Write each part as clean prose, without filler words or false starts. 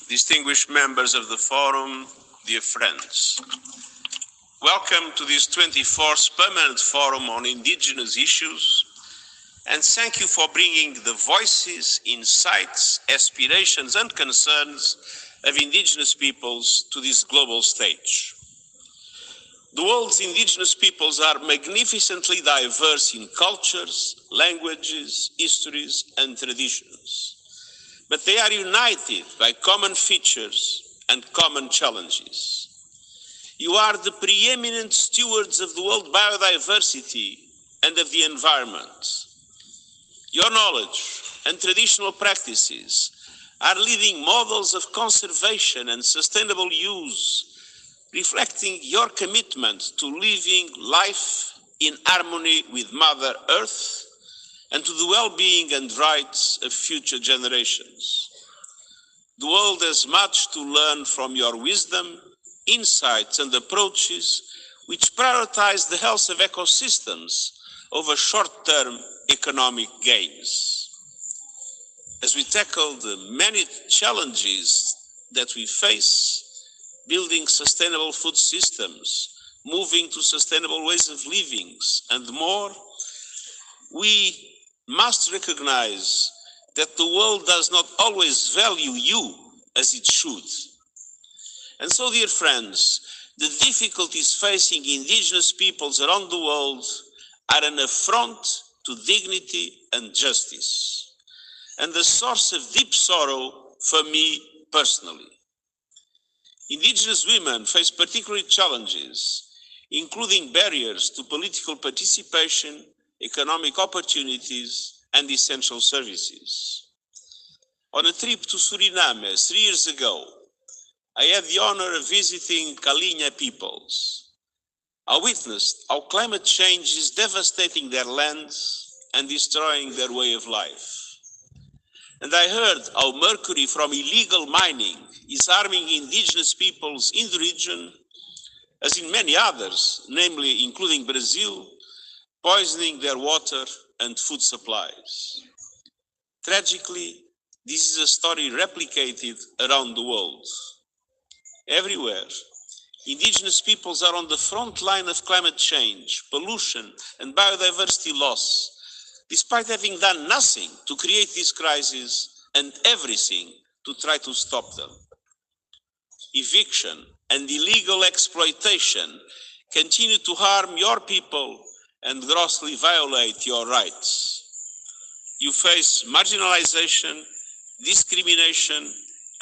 Distinguished members of the Forum, dear friends. Welcome to this 24th Permanent Forum on Indigenous Issues, and thank you for bringing the voices, insights, aspirations and concerns of indigenous peoples to this global stage. The world's indigenous peoples are magnificently diverse in cultures, languages, histories and traditions. But they are united by common features and common challenges. You are the preeminent stewards of the world biodiversity and of the environment. Your knowledge and traditional practices are leading models of conservation and sustainable use, reflecting your commitment to living life in harmony with Mother Earth and to the well-being and rights of future generations. The world has much to learn from your wisdom, insights and approaches which prioritize the health of ecosystems over short-term economic gains. As we tackle the many challenges that we face, building sustainable food systems, moving to sustainable ways of living and more, we must recognize that the world does not always value you as it should. And so, dear friends, the difficulties facing indigenous peoples around the world are an affront to dignity and justice, and a source of deep sorrow for me personally. Indigenous women face particular challenges, including barriers to political participation, economic opportunities, and essential services. On a trip to Suriname 3 years ago, I had the honor of visiting Kalinya peoples. I witnessed how climate change is devastating their lands and destroying their way of life. And I heard how mercury from illegal mining is harming indigenous peoples in the region, as in many others, namely including Brazil, poisoning their water and food supplies. Tragically, this is a story replicated around the world. Everywhere, indigenous peoples are on the front line of climate change, pollution, and biodiversity loss, despite having done nothing to create this crisis and everything to try to stop them. Eviction and illegal exploitation continue to harm your people and grossly violate your rights. You face marginalization, discrimination,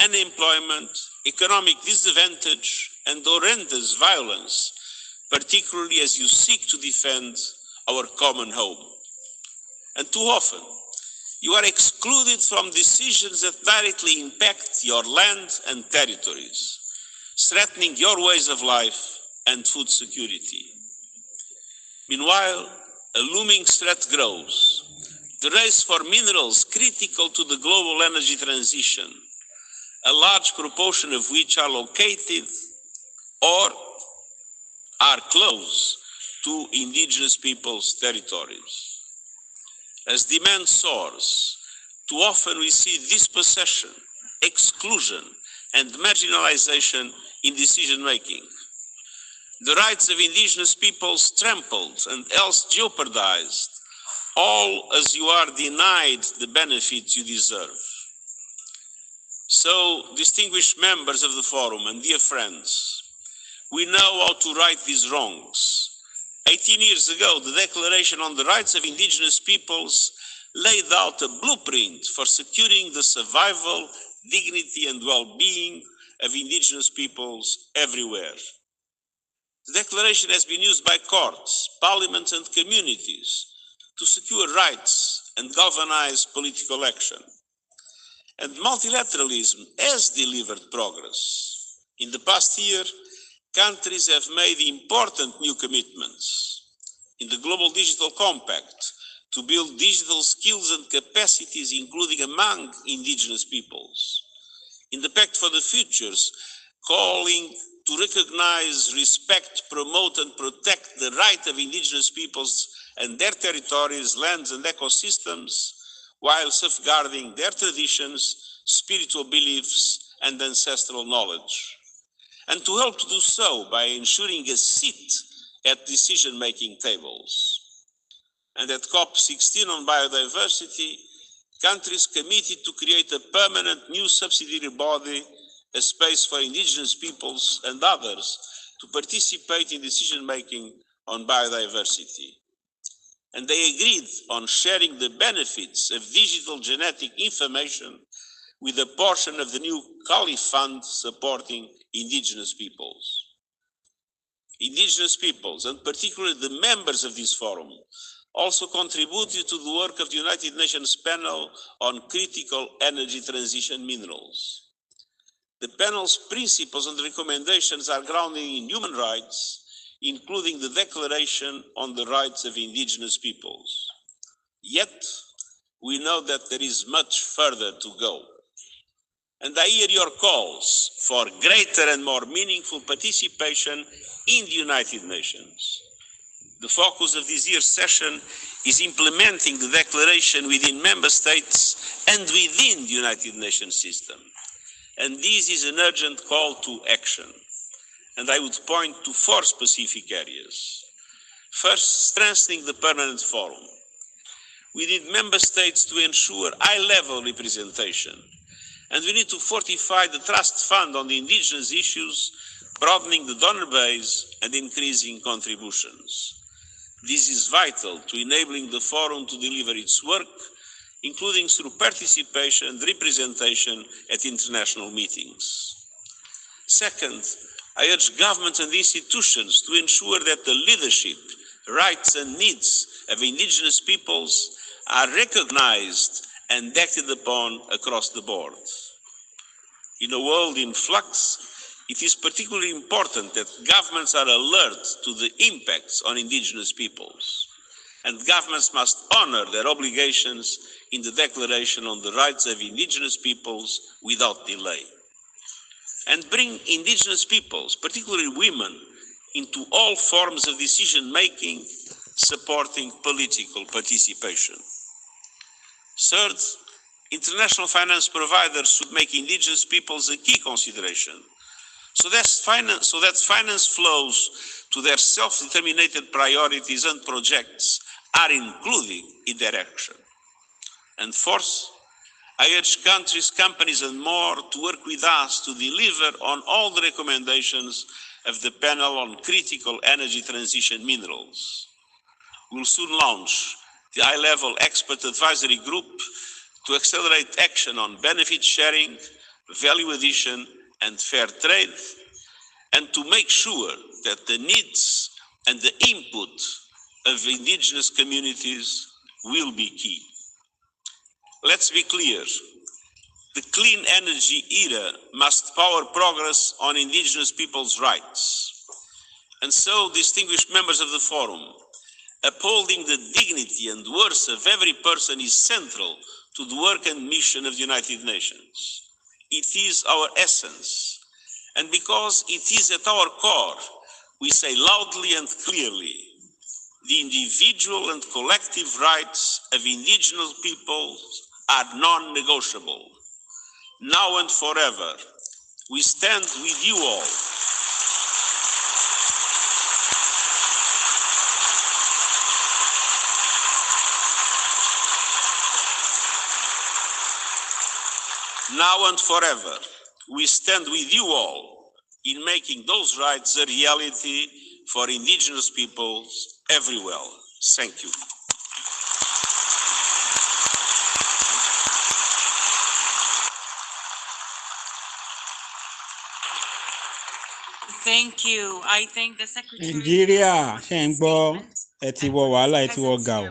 unemployment, economic disadvantage, and horrendous violence, particularly as you seek to defend our common home. And too often, you are excluded from decisions that directly impact your land and territories, threatening your ways of life and food security. Meanwhile, a looming threat grows. The race for minerals critical to the global energy transition, a large proportion of which are located or are close to indigenous peoples' territories. As demand soars, too often we see dispossession, exclusion, and marginalization in decision-making. The rights of indigenous peoples trampled and else jeopardized, all as you are denied the benefits you deserve. So, distinguished members of the Forum and dear friends, we know how to right these wrongs. 18 years ago, the Declaration on the Rights of Indigenous Peoples laid out a blueprint for securing the survival, dignity and well-being of indigenous peoples everywhere. The Declaration has been used by courts, parliaments and communities to secure rights and galvanize political action. And multilateralism has delivered progress. In the past year, countries have made important new commitments. In the Global Digital Compact, to build digital skills and capacities, including among indigenous peoples. In the Pact for the Futures, calling to recognize, respect, promote and protect the right of indigenous peoples and their territories, lands and ecosystems, while safeguarding their traditions, spiritual beliefs, and ancestral knowledge, and to help to do so by ensuring a seat at decision-making tables. And at COP16 on biodiversity, countries committed to create a permanent new subsidiary body, a space for indigenous peoples and others to participate in decision-making on biodiversity. And they agreed on sharing the benefits of digital genetic information with a portion of the new Kali Fund supporting indigenous peoples. Indigenous peoples, and particularly the members of this forum, also contributed to the work of the United Nations panel on critical energy transition minerals. The panel's principles and recommendations are grounded in human rights, including the Declaration on the Rights of Indigenous Peoples. Yet, we know that there is much further to go. And I hear your calls for greater and more meaningful participation in the United Nations. The focus of this year's session is implementing the declaration within member states and within the United Nations system. And this is an urgent call to action. And I would point to 4 specific areas. First, strengthening the permanent forum. We need member states to ensure high-level representation. And we need to fortify the trust fund on the indigenous issues, broadening the donor base and increasing contributions. This is vital to enabling the forum to deliver its work, including through participation and representation at international meetings. Second, I urge governments and institutions to ensure that the leadership, rights and needs of indigenous peoples are recognized and acted upon across the board. In a world in flux, it is particularly important that governments are alert to the impacts on indigenous peoples, and governments must honor their obligations in the Declaration on the Rights of Indigenous Peoples without delay, and bring indigenous peoples, particularly women, into all forms of decision-making, supporting political participation. Third, international finance providers should make indigenous peoples a key consideration, so that finance flows to their self-determined priorities and projects are included in their action. And fourth, I urge countries, companies and more to work with us to deliver on all the recommendations of the panel on critical energy transition minerals. We'll soon launch the high-level expert advisory group to accelerate action on benefit sharing, value addition and fair trade, and to make sure that the needs and the input of indigenous communities will be key. Let's be clear, the clean energy era must power progress on indigenous people's rights. And so, distinguished members of the forum, upholding the dignity and worth of every person is central to the work and mission of the United Nations. It is our essence. And because it is at our core, we say loudly and clearly, the individual and collective rights of indigenous peoples are non-negotiable. Now and forever, we stand with you all. Now and forever, we stand with you all in making those rights a reality for indigenous peoples everywhere. Thank you. Thank you. I thank the Secretary. Nigeria, ṣé ń gbọ́ ẹ ti wọ wàhálà ẹ ti wọ gàù.